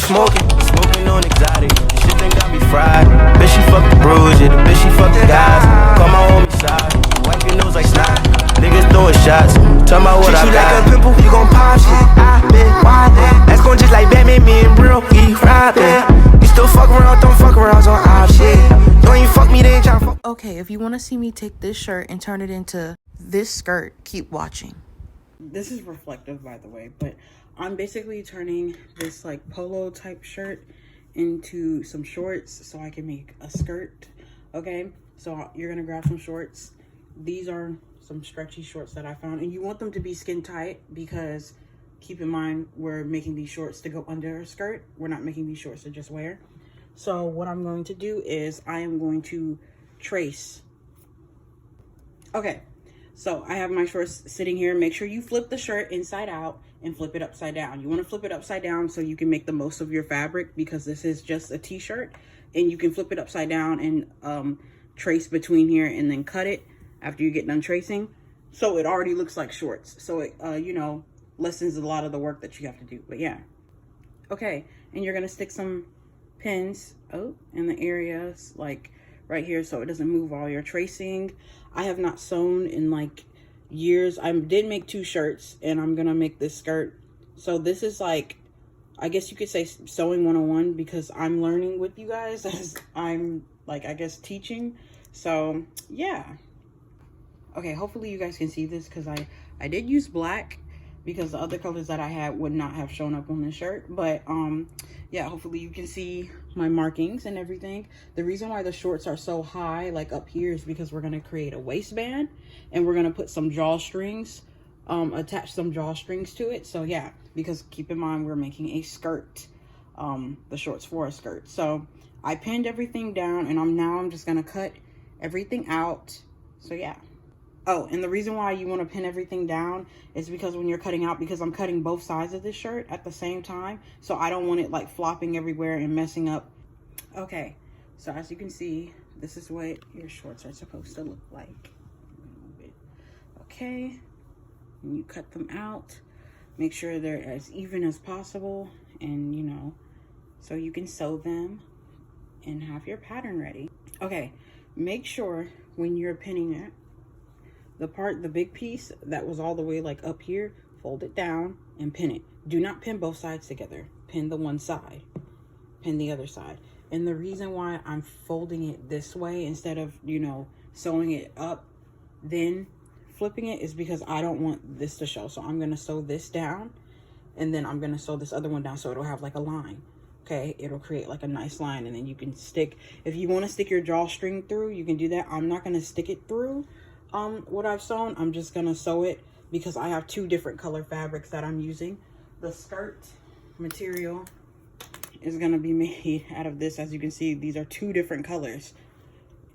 smoking on exotic. Shit done got me fried. Bitch, she fuck the bros, yeah, the bitch, she fuck the guys. Call my homie side, wipe your nose like snot. Niggas throwing shots, tell me what I got. Treat you like a pimple, you gon' pop shit. I been wildin'. That's gon' just like Batman, me and Bro, we robbin'. You still fuck around, don't fuck around on our shit. Don't you fuck me, they ain't tryna fuck. Okay, if you want to see me take this shirt and turn it into this skirt, keep watching. This is reflective, by the way, but I'm basically turning this like polo type shirt into some shorts so I can make a skirt. Okay, so you're gonna grab some shorts. These are some stretchy shorts that I found, and you want them to be skin tight because keep in mind we're making these shorts to go under a skirt. We're not making these shorts to just wear. So what I'm going to do is I am going to trace. Okay, so I have my shorts sitting here. Make sure you flip the shirt inside out and flip it upside down. You want to flip it upside down so you can make the most of your fabric, because this is just a t-shirt, and you can flip it upside down and trace between here and then cut it after you get done tracing. So it already looks like shorts. So it, you know, lessens a lot of the work that you have to do, but yeah. Okay, and you're gonna stick some pins in the areas like right here so it doesn't move while you're tracing. I have not sewn in like years. I did make 2 shirts, and I'm gonna make this skirt. So this is like, I guess you could say sewing 101, because I'm learning with you guys as I'm like, I guess, teaching. So yeah. Okay, hopefully you guys can see this, because I did use black because the other colors that I had would not have shown up on the shirt. But yeah, hopefully you can see my markings and everything. The reason why the shorts are so high like up here is because we're going to create a waistband, and we're going to put some drawstrings, attach some drawstrings to it. So yeah, because keep in mind we're making a skirt, the shorts for a skirt. So I pinned everything down, and I'm just going to cut everything out. So yeah. Oh, and the reason why you want to pin everything down is because when you're cutting out, because I'm cutting both sides of this shirt at the same time, so I don't want it like flopping everywhere and messing up. Okay, so as you can see, this is what your shorts are supposed to look like. Okay, and you cut them out. Make sure they're as even as possible, and you know, so you can sew them and have your pattern ready. Okay, make sure when you're pinning it, the big piece that was all the way like up here, fold it down and pin it. Do not pin both sides together. Pin the one side, pin the other side. And the reason why I'm folding it this way instead of, you know, sewing it up then flipping it is because I don't want this to show. So I'm gonna sew this down, and then I'm gonna sew this other one down so it'll have like a line. Okay, it'll create like a nice line, and then you can stick, if you want to stick your drawstring through, you can do that. I'm not gonna stick it through what I've sewn. I'm just gonna sew it because I have 2 different color fabrics that I'm using. The skirt material is gonna be made out of this. As you can see, these are 2 different colors,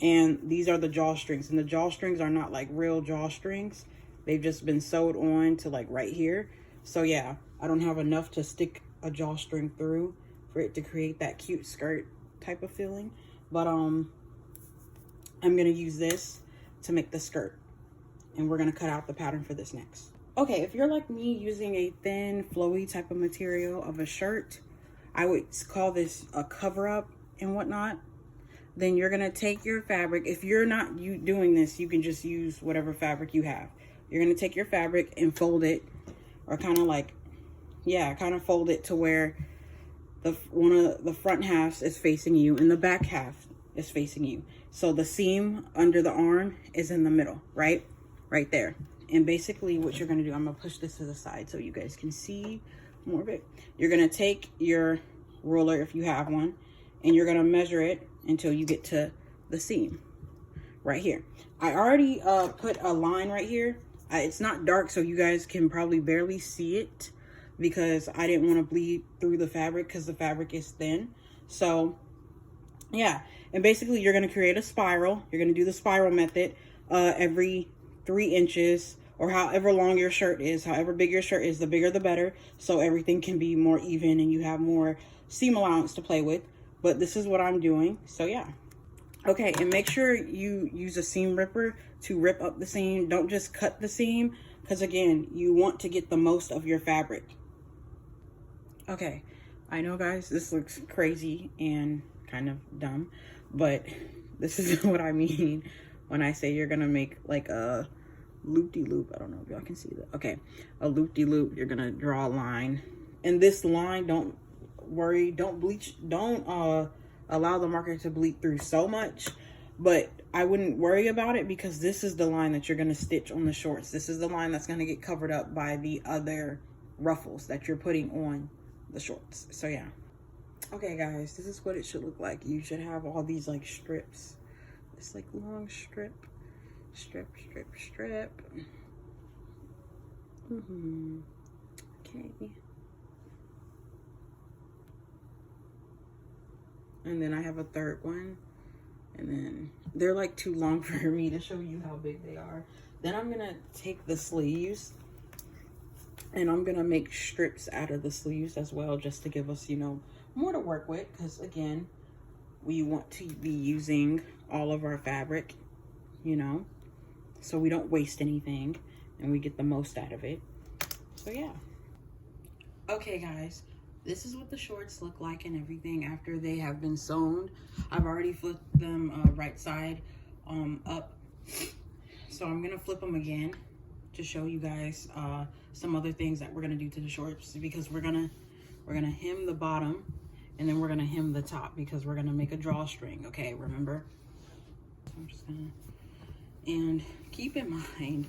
and these are the drawstrings, and the drawstrings are not like real drawstrings. They've just been sewed on to like right here. So yeah, I don't have enough to stick a drawstring through for it to create that cute skirt type of feeling, but I'm gonna use this to make the skirt, and we're gonna cut out the pattern for this next. Okay, if you're like me using a thin flowy type of material of a shirt, I would call this a cover up and whatnot, then you're gonna take your fabric. If you're not doing this, you can just use whatever fabric you have. You're gonna take your fabric and fold it, or kind of like, yeah, kind of fold it to where one of the front halves is facing you and the back half is facing you. So the seam under the arm is in the middle, right there. And basically what you're gonna do, I'm gonna push this to the side so you guys can see more of it. You're gonna take your ruler, if you have one, and you're gonna measure it until you get to the seam right here. I already put a line right here. It's not dark, so you guys can probably barely see it because I didn't want to bleed through the fabric because the fabric is thin. So yeah, and basically you're going to create a spiral. You're going to do the spiral method every 3 inches, or however long your shirt is. However big your shirt is, the bigger the better, so everything can be more even and you have more seam allowance to play with. But this is what I'm doing, so yeah. Okay, and make sure you use a seam ripper to rip up the seam. Don't just cut the seam, because again, you want to get the most of your fabric. Okay, I know, guys, this looks crazy and kind of dumb, but this is what I mean when I say you're gonna make like a loop-de-loop. I don't know if y'all can see that. Okay, a loop-de-loop. You're gonna draw a line, and this line, don't worry, don't bleach, don't allow the marker to bleed through so much, but I wouldn't worry about it because this is the line that you're gonna stitch on the shorts. This is the line that's gonna get covered up by the other ruffles that you're putting on the shorts. So yeah. Okay, guys, this is what it should look like. You should have all these like strips, this like long strip. Okay. And then I have a third one, and then they're like too long for me to show you how big they are. Then I'm gonna take the sleeves and I'm gonna make strips out of the sleeves as well, just to give us, you know, more to work with, because again, we want to be using all of our fabric, you know, so we don't waste anything and we get the most out of it. So yeah. Okay, guys, this is what the shorts look like and everything after they have been sewn. I've already flipped them right side up, so I'm gonna flip them again to show you guys some other things that we're gonna do to the shorts, because we're gonna hem the bottom and then we're gonna hem the top, because we're gonna make a drawstring. Okay, remember? So I'm just gonna, and keep in mind,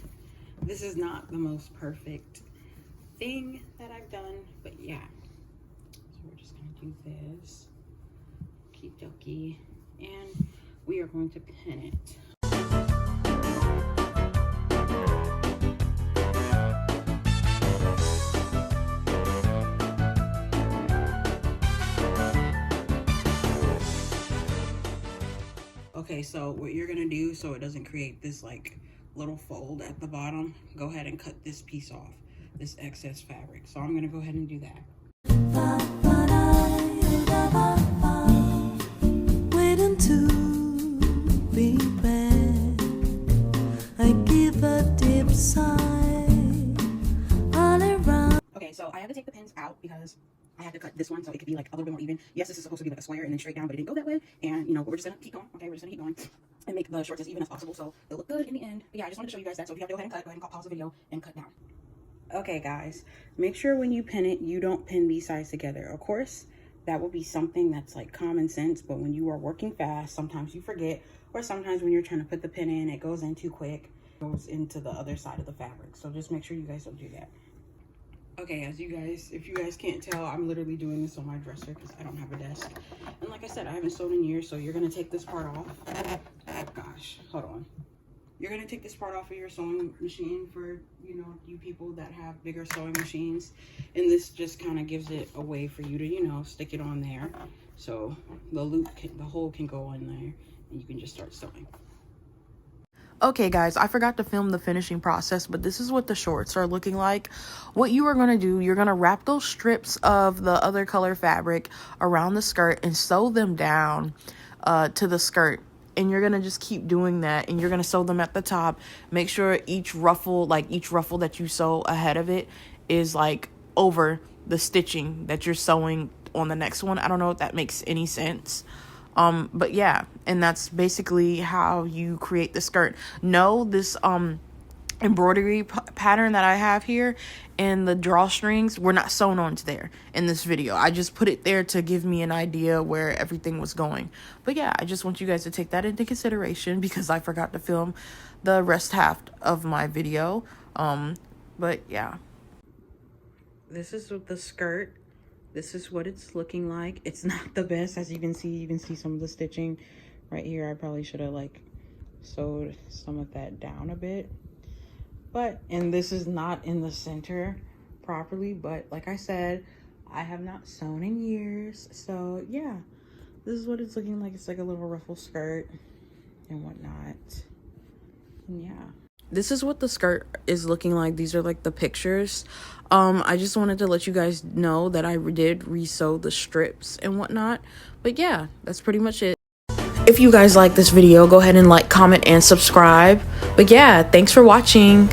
this is not the most perfect thing that I've done, but yeah. So we're just gonna do this, keep dokie, and we are going to pin it. Okay, so what you're gonna do, so it doesn't create this like little fold at the bottom, go ahead and cut this piece off, this excess fabric. So I'm gonna go ahead and do that. Waiting to be back, I give a deep sigh all around. Okay, so I had to take the pins out because I had to cut this one so it could be like a little bit more even. Yes, this is supposed to be like a square and then straight down, but it didn't go that way. And you know, but we're just gonna keep going. Okay, we're just gonna keep going and make the shorts as even as possible so they'll look good in the end. But yeah, I just wanted to show you guys that. So if you have to go ahead and pause the video and cut down. Okay, guys, make sure when you pin it, you don't pin these sides together. Of course, that will be something that's like common sense, but when you are working fast, sometimes you forget, or sometimes when you're trying to put the pin in, it goes in too quick, goes into the other side of the fabric. So just make sure you guys don't do that. Okay, if you guys can't tell, I'm literally doing this on my dresser because I don't have a desk. And like I said, I haven't sewed in years, so you're gonna take this part off. Oh gosh, hold on. You're gonna take this part off of your sewing machine for, you know, you people that have bigger sewing machines. And this just kind of gives it a way for you to, you know, stick it on there. So the hole can go in there and you can just start sewing. Okay, guys, I forgot to film the finishing process, but this is what the shorts are looking like. What you are going to do, you're going to wrap those strips of the other color fabric around the skirt and sew them down to the skirt. And you're going to just keep doing that, and you're going to sew them at the top. Make sure each ruffle that you sew ahead of it is like over the stitching that you're sewing on the next one. I don't know if that makes any sense. But yeah, and that's basically how you create the skirt. No, this embroidery pattern that I have here and the drawstrings were not sewn onto there in this video. I just put it there to give me an idea where everything was going. But yeah, I just want you guys to take that into consideration because I forgot to film the rest half of my video. But yeah. This is the skirt. This is what it's looking like. It's not the best, as you can see some of the stitching right here. I probably should have like sewed some of that down a bit. But, and this is not in the center properly, but like I said, I have not sewn in years. So yeah, this is what it's looking like. It's like a little ruffle skirt and whatnot. And yeah. This is what the skirt is looking like. These are like the pictures. I just wanted to let you guys know that I did re-sew the strips and whatnot. But yeah, that's pretty much it. If you guys like this video, go ahead and like, comment, and subscribe. But yeah, thanks for watching.